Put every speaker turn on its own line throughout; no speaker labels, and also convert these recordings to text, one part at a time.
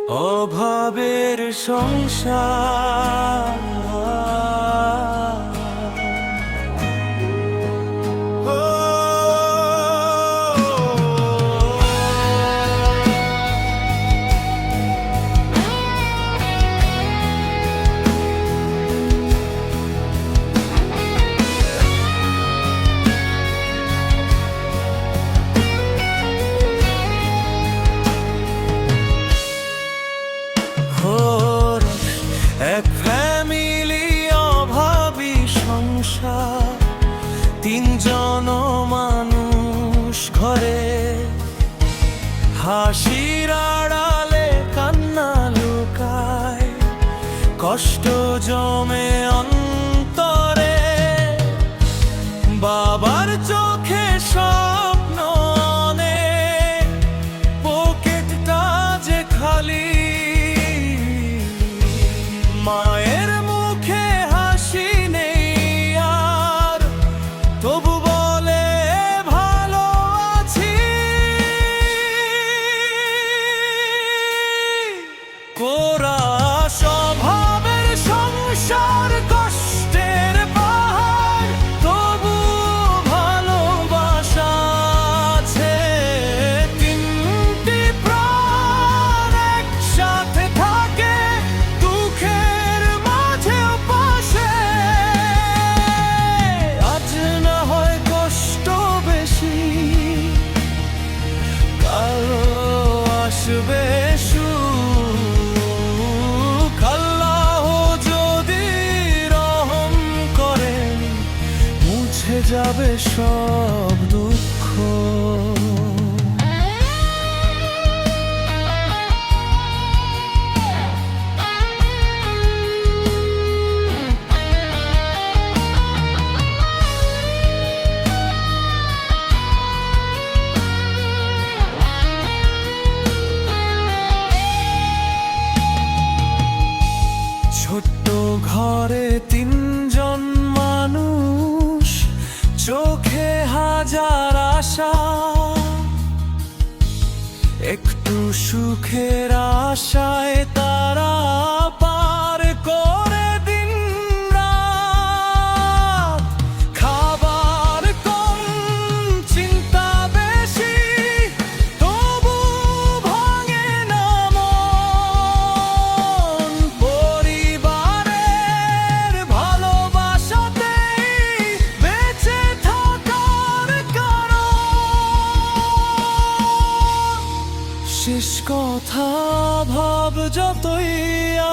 অভাবের সংসার। এক ফ্যামিলি অভাবী সংসার, তিনজন মানুষ ঘরে, হাসির আড়ালে কান্না লুকায়, কষ্ট জমে অন্তরে, বাবার চোখে স্বপ্ন অনেক, পকেটটা যে খালি, মায়ের মুখে হাসি নেই আর, তবু বলে ভালো আছি। কোরা স্বভাবের সংসার, কষ্টের পাহাড়, তবু ভালোবাসা আছে। তিনটি প্রাণ একসাথে থাকে, দুঃখের মাঝেও পাশে। আজ না হয় কষ্ট বেশি, কালো আসবে সুখ। আল্লাহ যদি রহম করেন, মুছে যাবে সব দুঃখ। ছোট্ট ঘরে তিনজন মানুষ, চোখে হাজার আশা, একটু সুখের আশায় তারা পার করে দিন রাত। খাবার কম, চিন্তা বেশি, তবু ভাঙে না মন। পরিবারের ভালোবাসাতেই বেঁচে থাকার কারণ। শেষ কথা ভাব যতই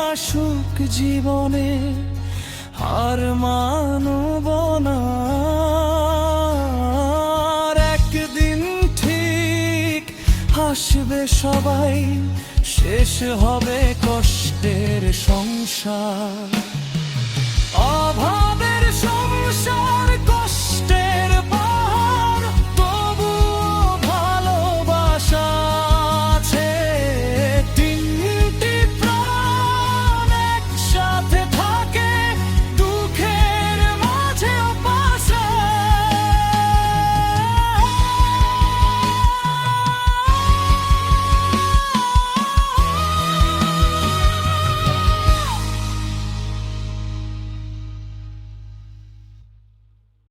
আসুক জীবনে, হার মানব না। আর একদিন ঠিক হাসবে সবাই, শেষ হবে কষ্টের সংসার। অভাবের সংসার, কষ্টে